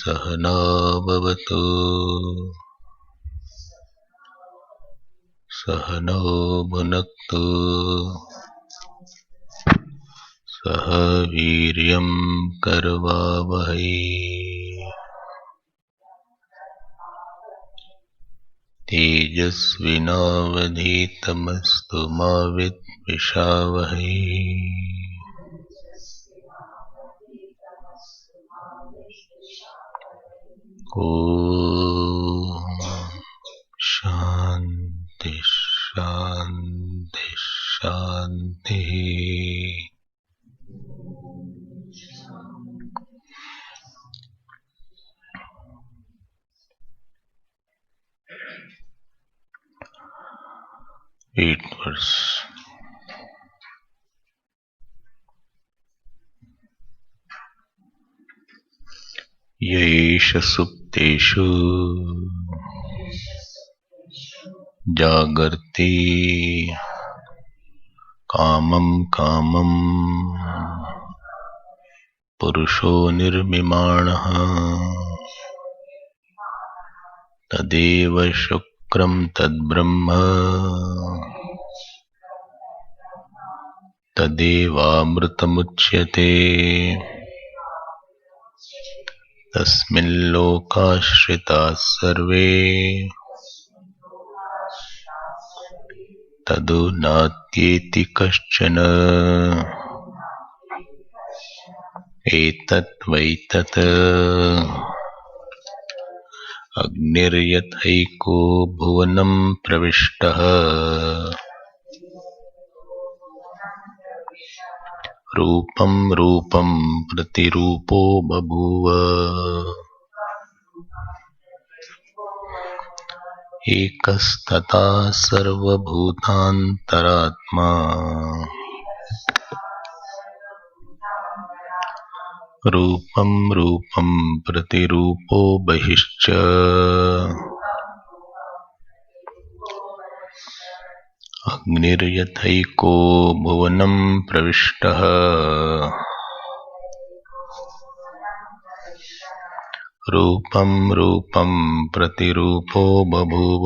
सहना भवतु सहनौ भुनक्तु सह वीर्यं करवावहै तेजस्विनावधीतमस्तु मा विद्विषावहै। ओम शांति शांति शांति। Eighth verse. येष सुप्तेषु जागर्ति कामं कामं पुरुषो निर्मिमाणः तदेव शुक्रं तद्ब्रह्म तदेवामृतमुच्यते तस्मिल्लोकाश्रिताः सर्वे तदु नात्येति कश्चन एतत् वै तत् अग्निर्यथैको भुवनं प्रविष्टः रूपं रूपं प्रतिरूपो बभूव एकस्तथा सर्वभूतान्तरात्मा रूपं रूपं प्रतिरूपो बहिश्च अग्निर्यथैको भुवनं प्रविष्टः रूपं रूपं प्रतिरूपो बभूव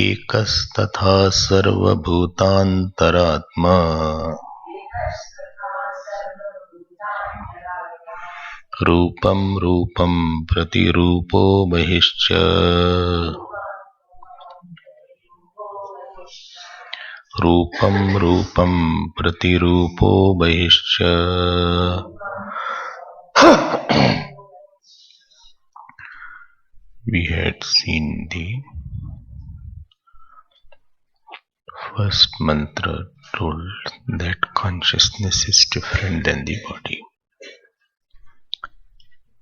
एकस्तथा सर्वभूतान्तरात्मा रूपं रूपं प्रतिरूपो बहिश्च रूपं रूपं प्रतिरूपो बहिश्च। We had seen the first mantra told that consciousness is different than the body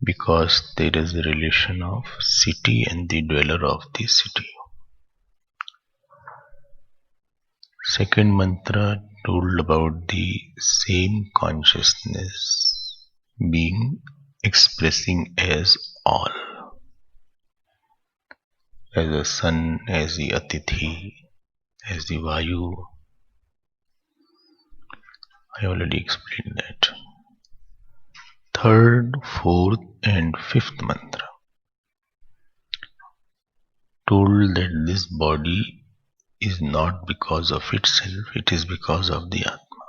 because there is a relation of city and the dweller of the city. Second mantra told about the same consciousness being expressing as all, as the sun, as the Atithi, as the Vayu. I already explained that. Third, fourth and fifth mantra told that this body is not because of itself, it is because of the Atma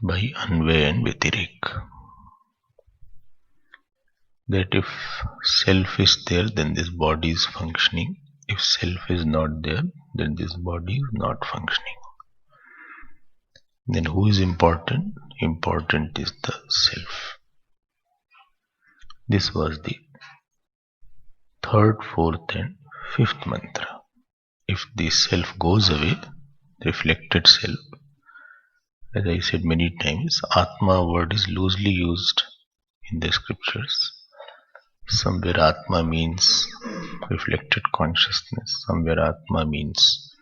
by Anvaya and Vyatirik. That if self is there, then this body is functioning. If self is not there, then this body is not functioning. Then who is important? Important is the self. This was the third, fourth and fifth mantra. If the self goes away, reflected self, as I said many times, Atma word is loosely used in the scriptures. Somewhere Atma means reflected consciousness, somewhere Atma means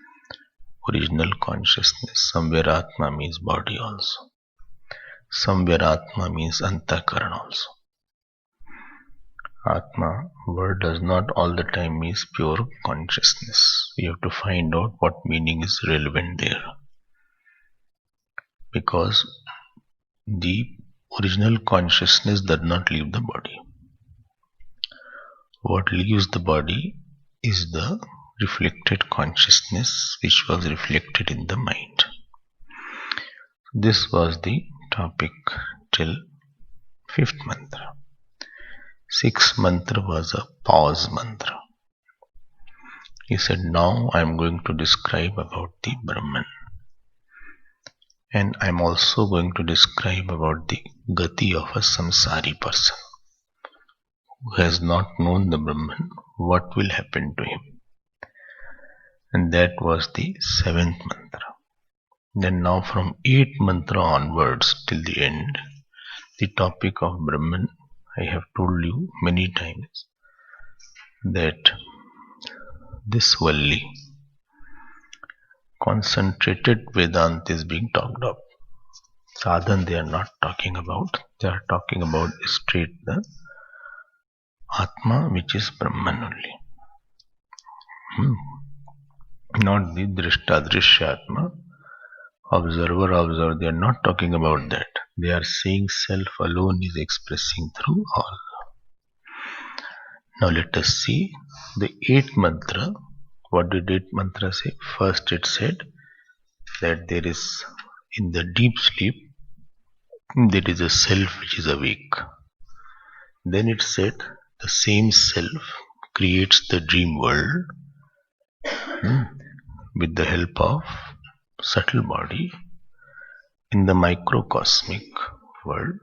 original consciousness, somewhere Atma means body also, somewhere Atma means Antakaran also. Atma word does not all the time mean pure consciousness. We have to find out what meaning is relevant there. Because the original consciousness does not leave the body. What leaves the body is the reflected consciousness which was reflected in the mind. This was the topic till 5th mantra. 6th mantra was a pause mantra. He said, now I am going to describe about the Brahman. And I am also going to describe about the gati of a samsari person who has not known the Brahman, what will happen to him. And that was the 7th mantra. Then now from 8th mantra onwards till the end, the topic of Brahman, I have told you many times that this Valli, concentrated Vedanta is being talked of. Sadhan they are not talking about. They are talking about straight the Atma, which is Brahman only. Not the Drishta, Drishyatma. Observer, they are not talking about that. They are saying self alone is expressing through all. Now let us see the 8th mantra. What did 8th mantra say? First it said that there is in the deep sleep there is a self which is awake. Then it said the same self creates the dream world with the help of subtle body in the microcosmic world,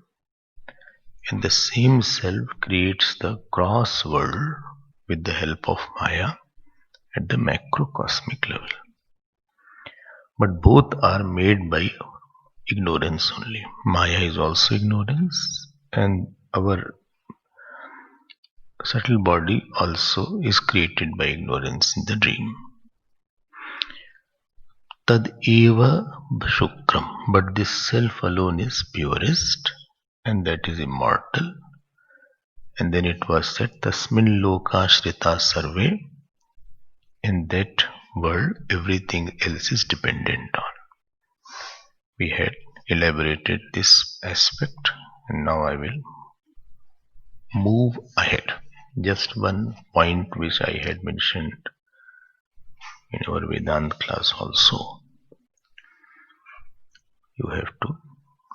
and the same self creates the gross world with the help of Maya at the macrocosmic level. But both are made by ignorance only. Maya is also ignorance, and our subtle body also is created by ignorance in the dream. Tad eva shukram, but this self alone is purest, and that is immortal. And then it was said, Tasmin loka shrita sarve, in that world everything else is dependent on. We had elaborated this aspect, and now I will move ahead. Just one point which I had mentioned in our Vedanta class also. You have to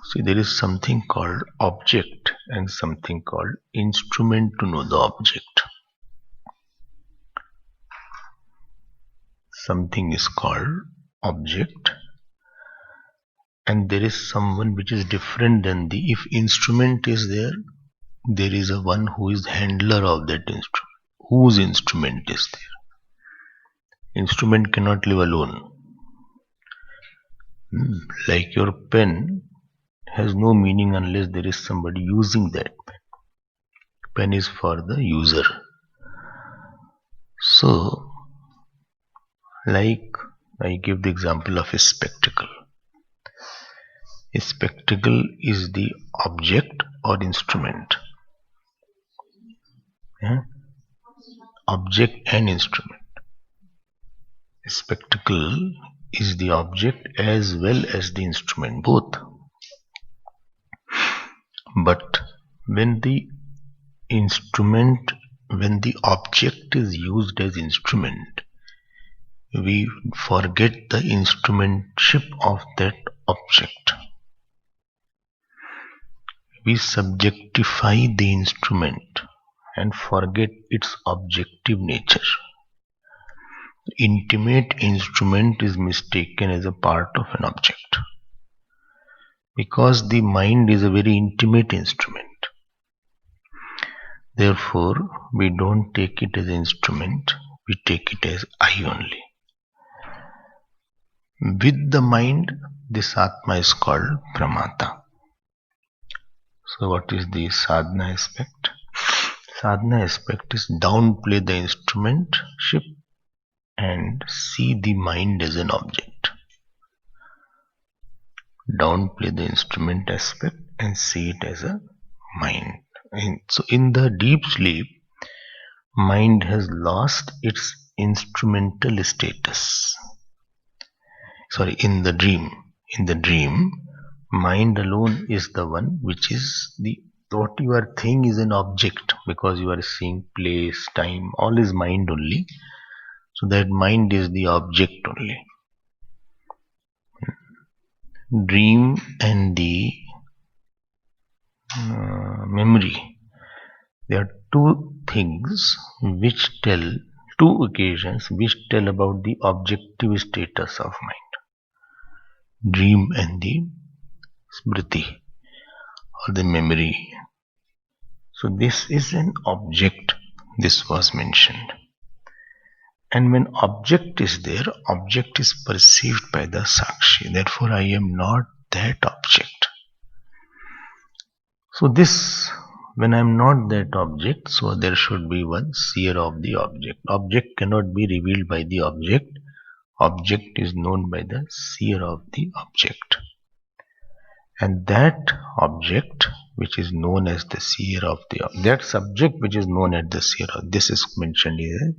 see there is something called object and something called instrument to know the object. Something is called object, and there is someone which is different than the, if instrument is there, there is a one who is handler of that instrument, whose instrument is there. Instrument cannot live alone. Like your pen has no meaning unless there is somebody using that pen. Pen is for the user. So, like I give the example of a spectacle. A spectacle is the object or instrument. Object and instrument. A spectacle is the object as well as the instrument, both. But when the instrument, when the object is used as instrument, we forget the instrumentship of that object. We subjectify the instrument and forget its objective nature. The intimate instrument is mistaken as a part of an object, because the mind is a very intimate instrument. Therefore, we don't take it as an instrument, we take it as I only. With the mind, this Atma is called Pramata. So what is the sadhana aspect? Sadhana aspect is downplay the instrumentship and see the mind as an object. Downplay the instrument aspect and see it as a mind. And so in the deep sleep, mind has lost its instrumental status. In the dream, Mind alone is the one which is the what you are seeing is an object, because you are seeing place, time, all is mind only. So that mind is the object only. Dream and the memory, there are two occasions which tell about the objective status of mind. Dream and the smriti, or the memory. So this is an object, this was mentioned. And when object is there, object is perceived by the Sakshi. Therefore, I am not that object. So this, when I am not that object, so there should be one seer of the object. Object cannot be revealed by the object. Object is known by the seer of the object. And that object which is known as the seer of the object, that subject which is known as the seer of, this is mentioned here.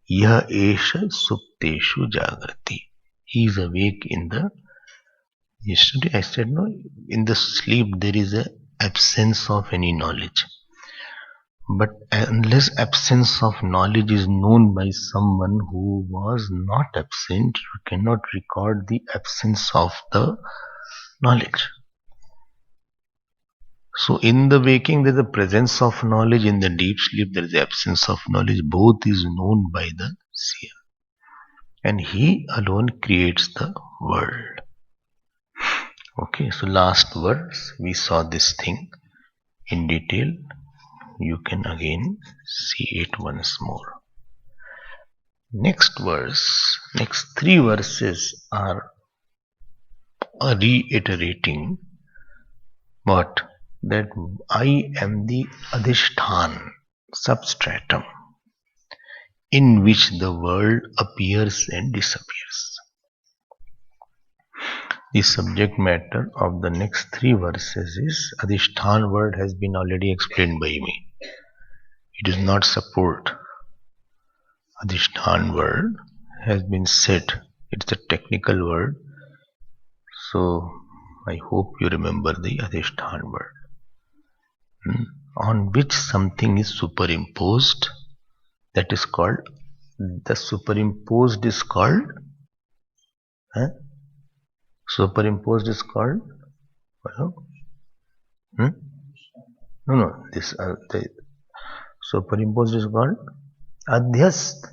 Yah esha supteshu jagrati. He is awake in the, yesterday I said no, in the sleep there is a absence of any knowledge. But unless absence of knowledge is known by someone who was not absent, you cannot record the absence of the knowledge. So in the waking there is a presence of knowledge, in the deep sleep there is the absence of knowledge. Both is known by the seer. And he alone creates the world. Okay, so last verse we saw this thing in detail. You can again see it once more. Next verse, next three verses are reiterating what? That I am the Adhishthan, substratum, in which the world appears and disappears. The subject matter of the next three verses is Adhishthan word has been already explained by me. It is not support. Adhishthan word has been said. It's a technical word. So I hope you remember the Adhishthan word. On which something is superimposed, that is called, the superimposed is called, superimposed is called, this the superimposed is called Adhyast,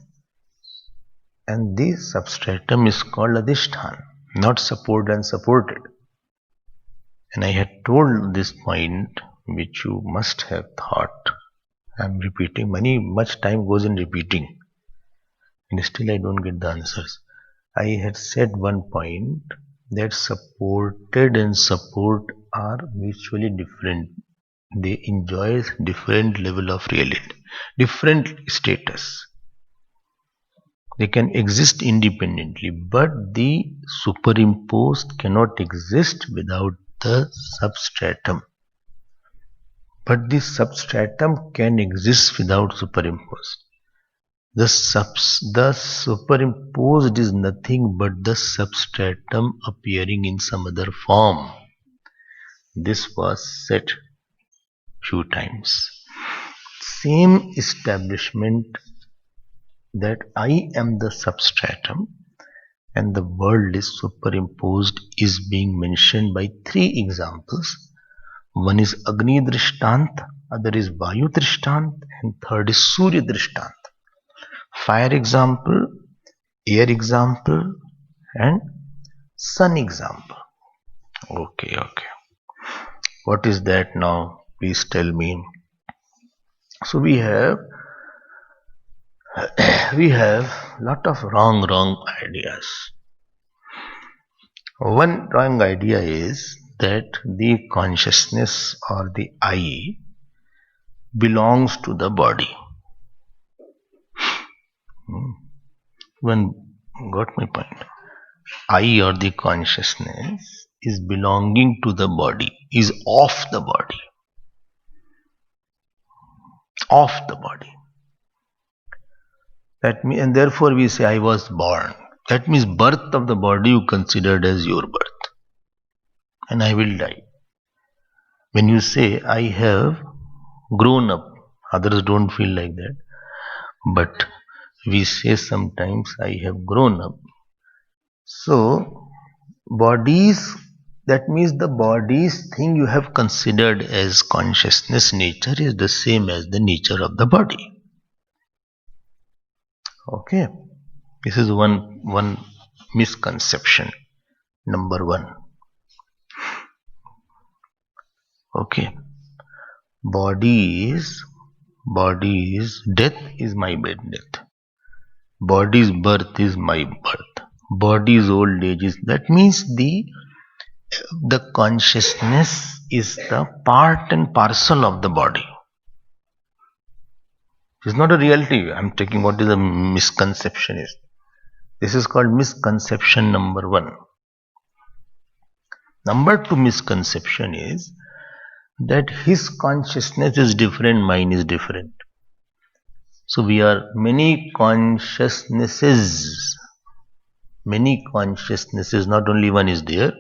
and the substratum is called Adhishthan, not support and supported. And I had told this point which you must have thought. I am repeating, much time goes in repeating, and still I don't get the answers. I had said one point that supported and support are mutually different. They enjoy different level of reality, different status. They can exist independently, but the superimposed cannot exist without the substratum. But the substratum can exist without superimposed. The superimposed is nothing but the substratum appearing in some other form. This was said few times. Same establishment that I am the substratum and the world is superimposed is being mentioned by three examples. One is Agni Drishtant, other is Vayu Drishtant, and third is Surya Drishtant. Fire example, air example, and sun example. Okay. What is that now? Please tell me. So we have lot of wrong ideas. One wrong idea is that the consciousness or the I belongs to the body. One got my point. I or the consciousness is belonging to the body, is of the body. Of the body. That means, and therefore we say I was born. That means birth of the body you considered as your birth. and I will die. When you say I have grown up, others don't feel like that, but we say sometimes I have grown up. So bodies, that means the body's thing you have considered as consciousness nature is the same as the nature of the body. Okay, this is one misconception, number one. Okay, body's death is my death. Body's birth is my birth. Body's old age is, that means the consciousness is the part and parcel of the body. It's not a reality. I'm taking what is a misconception is. This is called misconception number one. Number two misconception is that his consciousness is different, mine is different. So we are many consciousnesses, not only one is there,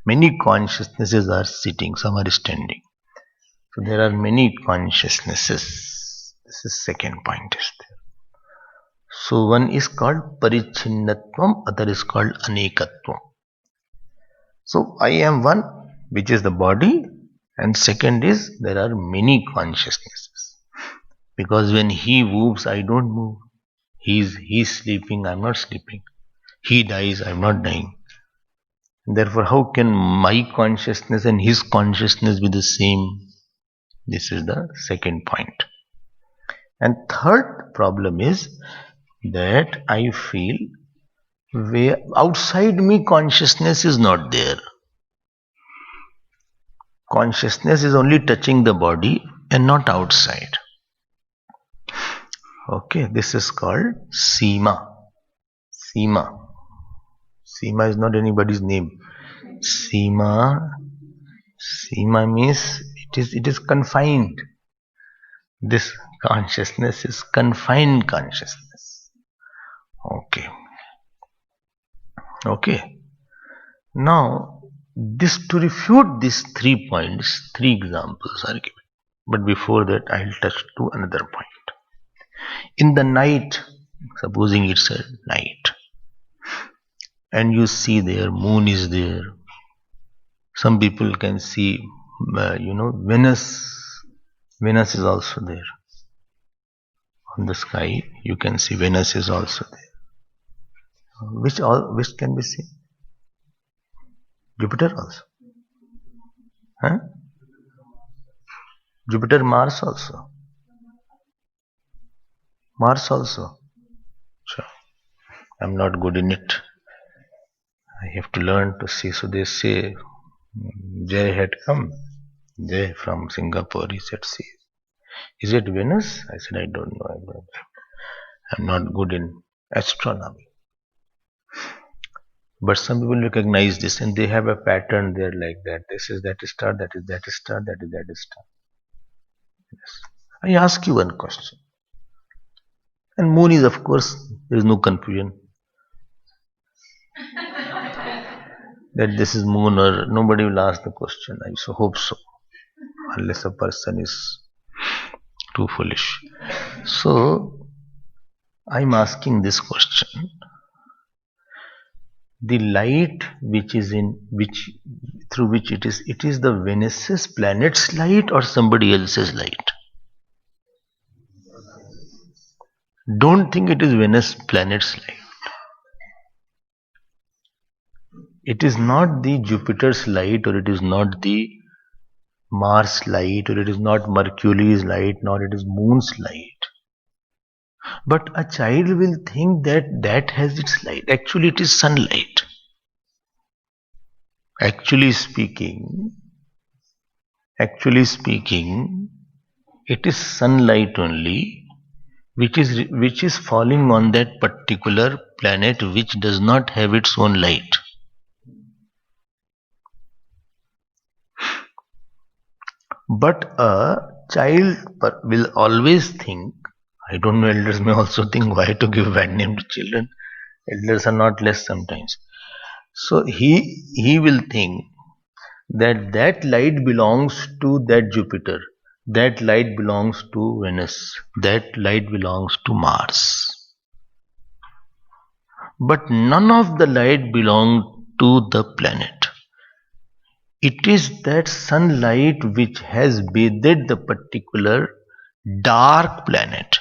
many consciousnesses are sitting, some are standing. So there are many consciousnesses. This is second point is there. So one is called parichinnatvam, other is called anekatvam. So I am one, which is the body, and second is there are many consciousnesses. Because when he moves, I don't move. He's sleeping, I'm not sleeping. He dies, I'm not dying. Therefore, how can my consciousness and his consciousness be the same? This is the second point. And third problem is that I feel where outside me consciousness is not there. Consciousness is only touching the body and not outside. Okay, this is called Seema. Seema. Seema is not anybody's name. Seema means it is confined. This consciousness is confined consciousness. Okay. Now, to refute these 3 points, 3 examples are given. But before that, I'll touch to another point. In the night, supposing it's a night, and you see there, moon is there. Some people can see, Venus. Venus is also there. On the sky, you can see Venus is also there. Which can be seen? Jupiter also. Huh? Jupiter, Mars also. Mars also. So, I'm not good in it. I have to learn to see. So they say, Jay had come. Jay from Singapore, he said, see, is it Venus? I said, I don't know. I'm not good in astronomy. But some people recognize this and they have a pattern there like that. This is that star, that is that star, that is that star. Yes. I ask you one question. And moon is, of course, there is no confusion. That this is moon, or nobody will ask the question. I so hope so. Unless a person is too foolish. So, I'm asking this question. The light through which it is the Venus's planet's light or somebody else's light? Don't think it is Venus planet's light. It is not the Jupiter's light, or it is not the Mars light, or it is not Mercury's light, nor it is Moon's light. But a child will think that has its light. Actually, it is sunlight. Actually speaking, it is sunlight only, which is falling on that particular planet which does not have its own light. But a child will always think, I don't know, elders may also think, why to give bad name to children? Elders are not less sometimes. So he will think that light belongs to that Jupiter, that light belongs to Venus, that light belongs to Mars. But none of the light belong to the planet. It is that sunlight which has bathed the particular dark planet.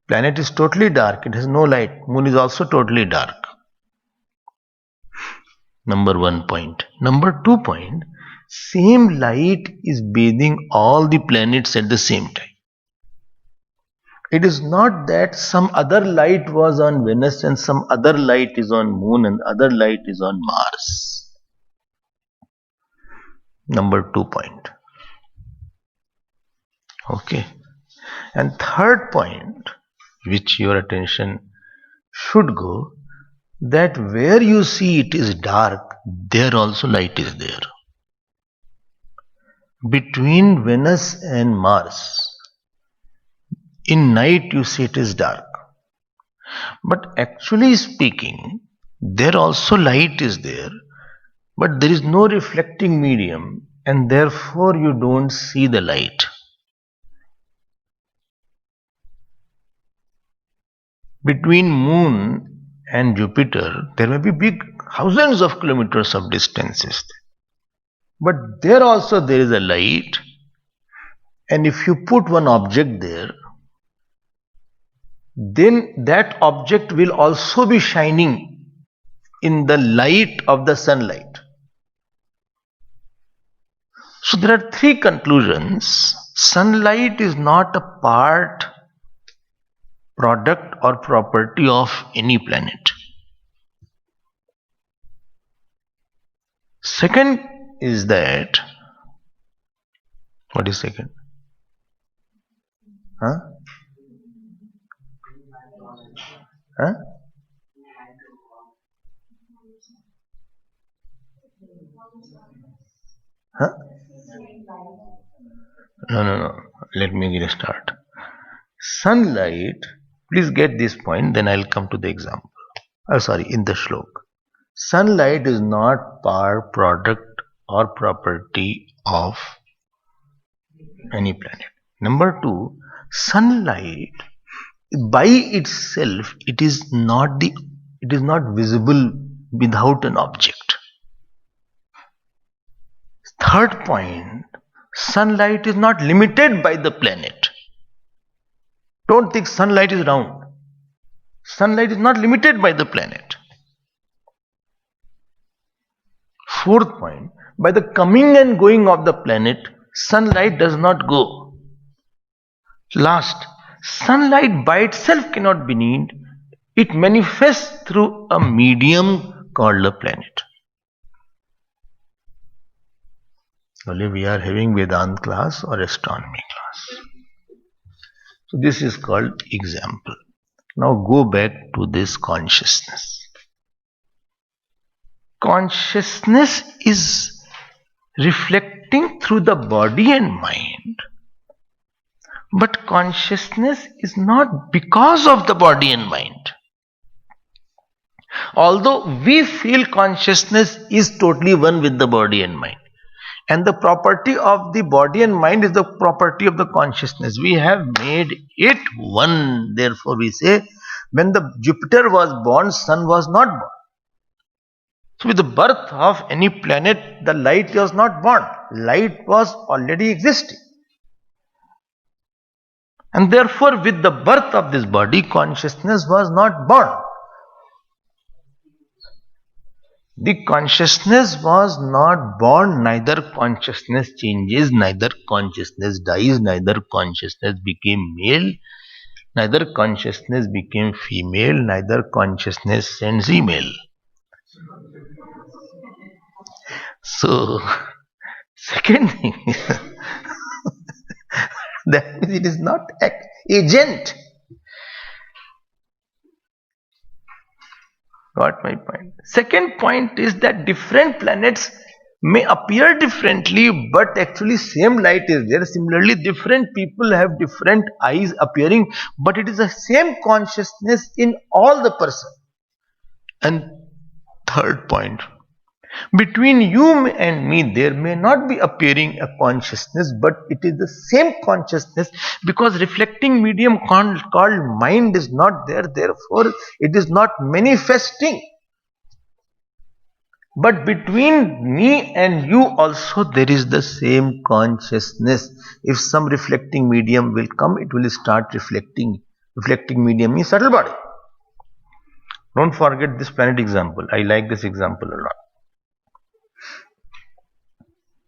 Planet is totally dark, it has no light. Moon is also totally dark. Number 1 point. Number 2 point, same light is bathing all the planets at the same time. It is not that some other light was on Venus and some other light is on Moon and other light is on Mars. Number 2 point. Okay. And third point, which your attention should go, that where you see it is dark, there also light is there. Between Venus and Mars, in night you see it is dark. But actually speaking, there also light is there, but there is no reflecting medium and therefore you don't see the light. Between Moon and Jupiter, there may be big thousands of kilometers of distances. But there also there is a light, and if you put one object there, then that object will also be shining in the light of the sunlight. So there are three conclusions. Sunlight is not a part, product or property of any planet. Second is that, what is second? Huh? Huh? Huh? No. Let me restart. Sunlight, please get this point, then I'll come to the example. In the shlok. Sunlight is not part, product or property of any planet. Number 2, sunlight by itself, it is not visible without an object. Third point, sunlight is not limited by the planet. Don't think sunlight is round. Sunlight is not limited by the planet. Fourth point, by the coming and going of the planet, sunlight does not go. Last, sunlight by itself cannot be needed. It manifests through a medium called a planet. Only we are having Vedanta class or astronomy class. So this is called example. Now go back to this consciousness. Consciousness is reflecting through the body and mind. But consciousness is not because of the body and mind. Although we feel consciousness is totally one with the body and mind. And the property of the body and mind is the property of the consciousness. We have made it one. Therefore we say, when the Jupiter was born, sun was not born. So with the birth of any planet, the light was not born. Light was already existing. And therefore with the birth of this body, consciousness was not born. The consciousness was not born, neither consciousness changes, neither consciousness dies, neither consciousness became male, neither consciousness became female, neither consciousness sends email. So, second thing is that it is not agent. Got my point. Second point is that different planets may appear differently, but actually same light is there. Similarly, different people have different eyes appearing, but it is the same consciousness in all the person. And third point, Between you and me, there may not be appearing a consciousness, but it is the same consciousness, because reflecting medium called mind is not there. Therefore, it is not manifesting. But between me and you also there is the same consciousness. If some reflecting medium will come, it will start reflecting. Reflecting medium means subtle body. Don't forget this planet example. I like this example a lot.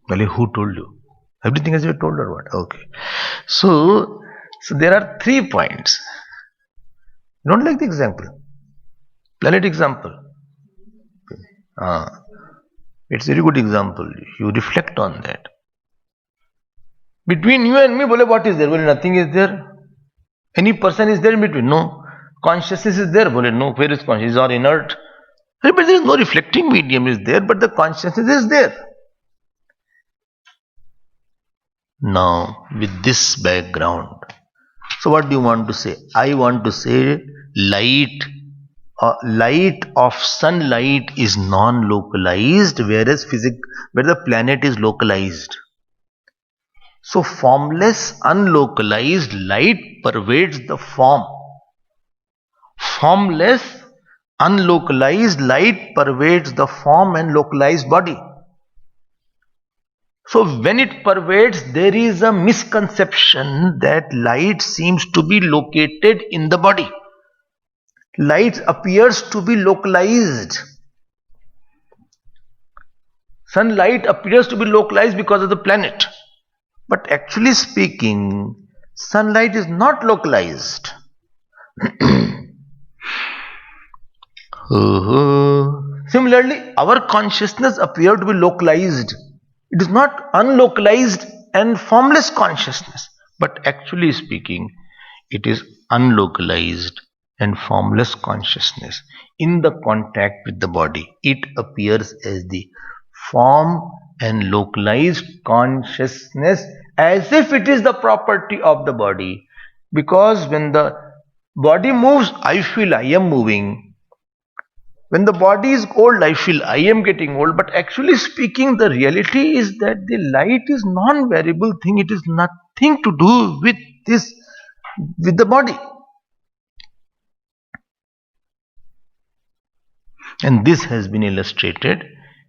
Well, who told you? Everything has been told or what? Okay. So there are 3 points. You don't like the example? Planet example. It's a very good example. You reflect on that. Between you and me, bole, what is there? Bole, nothing is there. Any person is there in between? No. Consciousness is there? Bole, no. Where is consciousness? Or inert? But there is no reflecting medium is there, but the consciousness is there. Now, with this background, so what do you want to say? I want to say light of sunlight is non-localized, whereas where the planet is localized. So formless, unlocalized light pervades the form. Formless, unlocalized light pervades the form and localized body. So when it pervades, there is a misconception that light seems to be located in the body. Light appears to be localized. Sunlight appears to be localized because of the planet. But actually speaking, sunlight is not localized. Similarly, our consciousness appears to be localized. It is not unlocalized and formless consciousness, but actually speaking, it is unlocalized and formless consciousness. In the contact with the body, it appears as the form and localized consciousness, as if it is the property of the body. Because when the body moves, I feel I am moving. When the body is old, I feel I am getting old. But actually speaking, the reality is that the light is non-variable thing. It is nothing to do with this, with the body. And this has been illustrated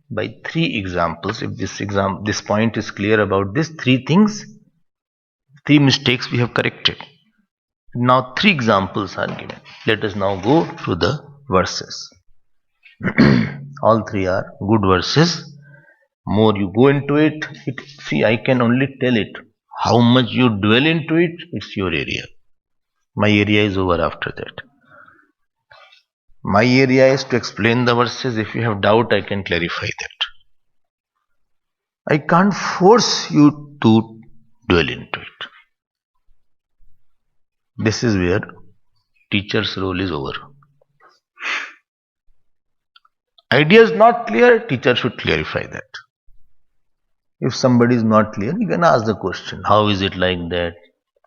by 3 examples. If this point is clear about this, 3 things, 3 mistakes we have corrected. Now 3 examples are given. Let us now go through the verses. All 3 are good verses. More you go into it, see, I can only tell it. How much you dwell into it, it's your area. My area is over after that. My area is to explain the verses. If you have doubt, I can clarify that. I can't force you to dwell into it. This is where teacher's role is over. Idea is not clear, teacher should clarify that. If somebody is not clear, you can ask the question, how is it like that?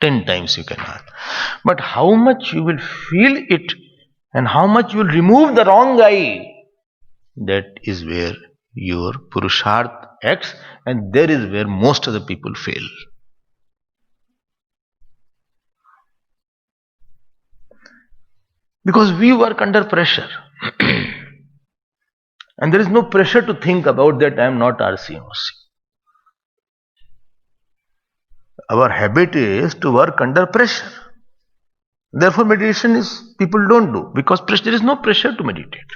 10 times you can ask. But how much you will feel it and how much you will remove the wrong eye, that is where your Purusharth acts, and there is where most of the people fail. Because we work under pressure. And there is no pressure to think about that I am not RCMC. Our habit is to work under pressure. Therefore meditation is, people don't do, because there is no pressure to meditate.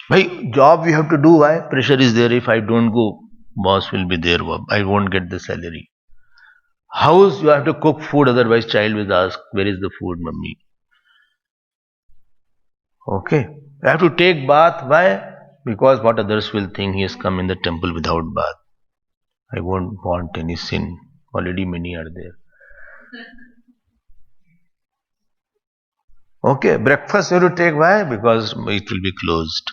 Why job we have to do, why? Pressure is there, if I don't go, boss will be there, I won't get the salary. House, you have to cook food, otherwise child will ask, where is the food, mummy? Okay. I have to take bath, why? Because what others will think, he has come in the temple without bath. I won't want any sin. Already many are there. Okay, breakfast you have to take, why? Because it will be closed.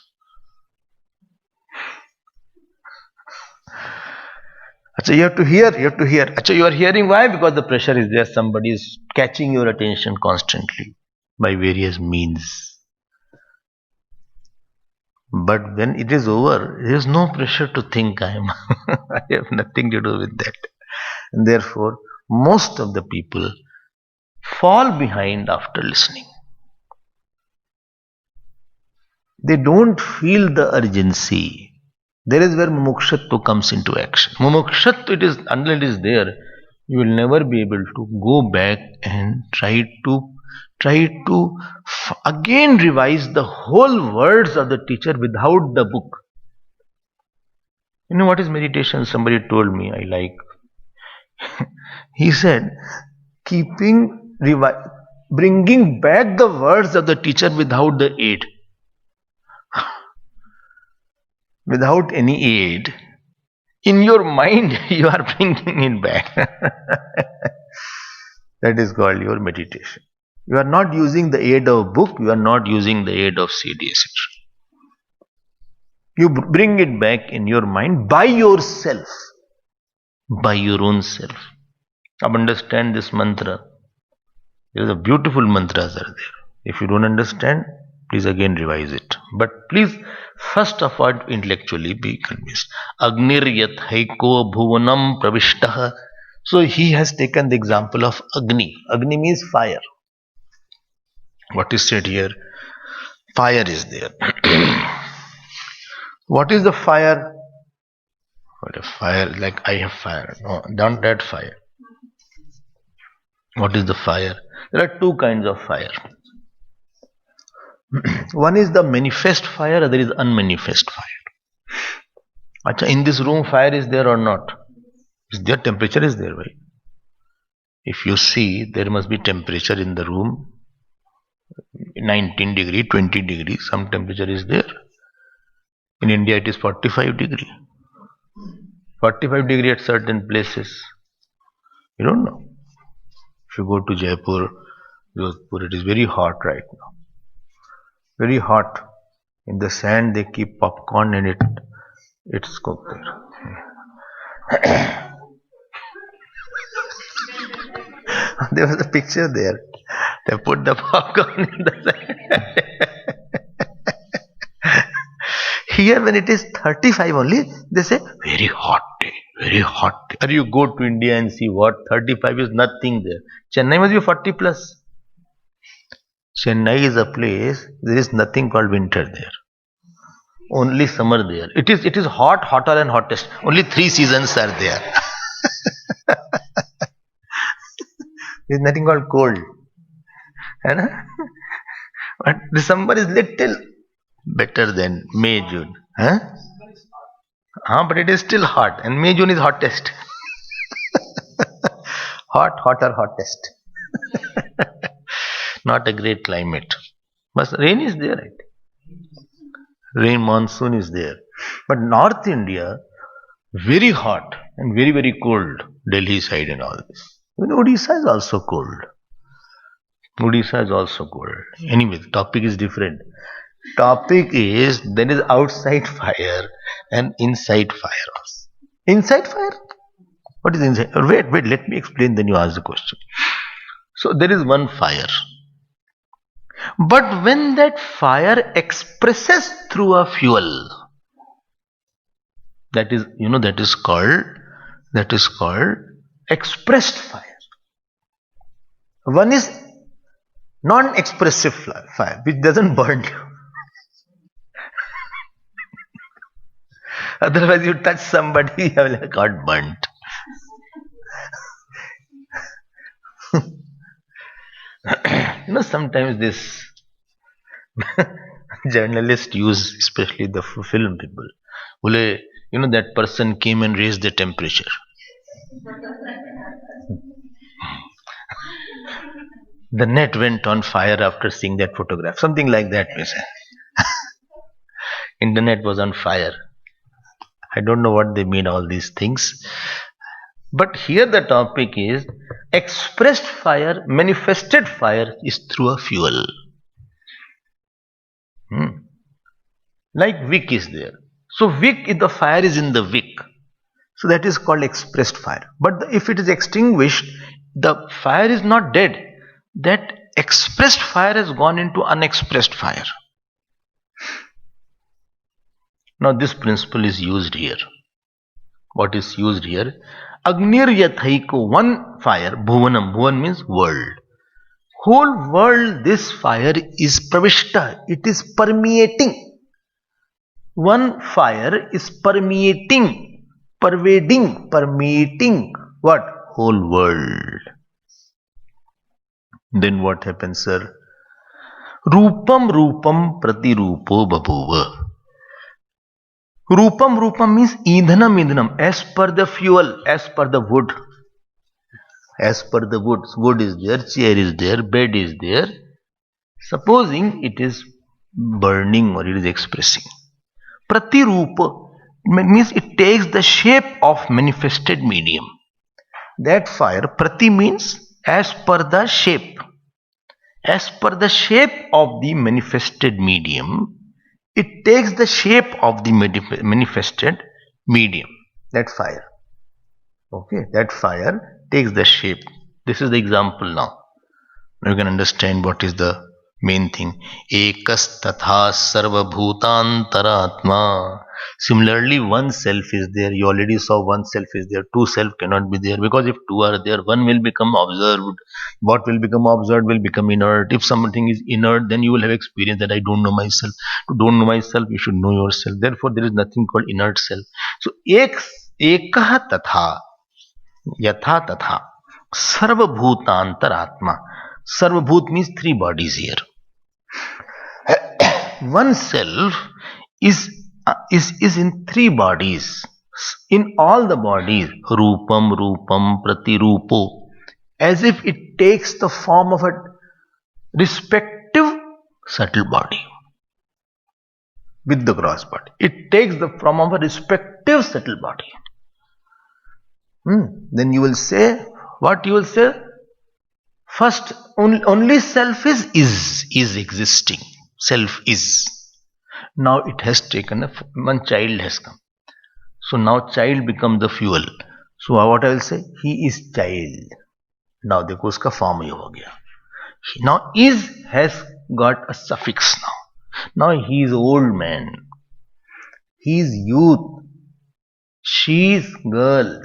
Achha, you have to hear. Achha, you are hearing, why? Because the pressure is there. Somebody is catching your attention constantly by various means. But when it is over, there is no pressure to think I am. I have nothing to do with that. And therefore, most of the people fall behind after listening. They don't feel the urgency. There is where mumukshatva comes into action. Mumukshatva, it is until it is there, you will never be able to go back and try to again revise the whole words of the teacher without the book. You know what is meditation? Somebody told me, I like. He said, bringing back the words of the teacher without the aid. Without any aid, in your mind you are bringing it back. That is called your meditation. You are not using the aid of book, you are not using the aid of CD, etc. You bring it back in your mind by yourself, by your own self. Now understand this mantra. There is a beautiful mantras are there. If you don't understand, please again revise it. But please, first of all, intellectually be convinced. Agnir yat haiko bhuvanam pravishtaha. So he has taken the example of Agni. Agni means fire. What is said here? Fire is there. What is the fire? What a fire, like I have fire. No, don't add fire. What is the fire? There are two kinds of fire. One is the manifest fire, other is unmanifest fire. Achha, in this room, fire is there or not? Is there? Temperature is there, right? If you see, there must be temperature in the room. 19 degree, 20 degrees, some temperature is there. In India, it is 45 degree. 45 degree at certain places. You don't know. If you go to Jaipur, Jodhpur, it is very hot right now. Very hot. In the sand, they keep popcorn and it's cooked there. There was a picture there. They put the popcorn in the sand. Here, when it is 35 only, they say, very hot day, very hot day. Or you go to India and see what 35 is nothing there. Chennai must be 40 plus. Chennai is a place, there is nothing called winter there. Only summer there. It is hot, hotter and hottest. Only 3 seasons are there. There is nothing called cold. But December is little better than May, June. But it is still hot, and May, June is hottest. Hot, hotter, hottest. Not a great climate. But rain is there, right? Rain, monsoon is there. But North India, very hot and very, very cold. Delhi side and all this. Even Odisha is also cold. Odisha is also cold. Anyway, the topic is different. Topic is there is outside fire and inside fire also. Inside fire? What is inside? Wait, let me explain, then you ask the question. So there is one fire. But when that fire expresses through a fuel, that is called expressed fire. One is non-expressive fire, which doesn't burn you. Otherwise, you touch somebody, you will got burnt. Sometimes this journalists use, especially the film people, that person came and raised the temperature. The net went on fire after seeing that photograph. Something like that, we say. Internet was on fire. I don't know what they mean, all these things. But here the topic is expressed fire, manifested fire is through a fuel. Like wick is there. So wick, if the fire is in the wick, so that is called expressed fire. But if it is extinguished, the fire is not dead. That expressed fire has gone into unexpressed fire. Now this principle is used here. What is used here? Agnir Yathaiko, one fire, Bhuvanam. Bhuvan means world. Whole world, this fire is pravishta. It is permeating. One fire is permeating, permeating what? Whole world. Then what happens, sir? Rupam pratirupo babhuva. Rupam means idhanam, as per the fuel, as per the wood. As per the wood. Wood is there, chair is there, bed is there. Supposing it is burning or it is expressing. Pratirupa means it takes the shape of manifested medium. That fire, prati means as per the shape. As per the shape of the manifested medium, it takes the shape of the manifested medium. That fire. Okay, that fire takes the shape. This is the example now. You can understand what is the main thing. Ekas tatha sarva bhutantaratma. Similarly, one self is there. You already saw one self is there. Two self cannot be there, because if two are there, one will become observed. What will become observed will become inert. If something is inert, then you will have experience that I don't know myself. To don't know myself, you should know yourself. Therefore, there is nothing called inert self. So, ekah tatha, yatha tatha, sarva bhutantaratma. Sarvabhut means three bodies here. One self is in three bodies. In all the bodies, rupam, pratirupo, as if it takes the form of a respective subtle body with the gross body. It takes the form of a respective subtle body. Then you will say, what you will say? First, only self is existing. Self is. Now it has taken one child has come. So now child becomes the fuel. So what I will say? He is child. Now देखो उसका form ये हो गया. Now is has got a suffix now. Now he is old man. He is youth. She is girl.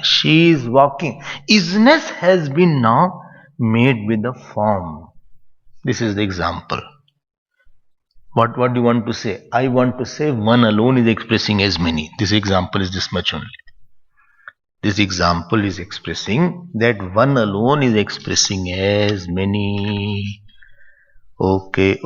She is walking. Isness has been now made with the form. This is the example. What do you want to say? I want to say one alone is expressing as many. This example is this much only. This example is expressing that one alone is expressing as many. Okay.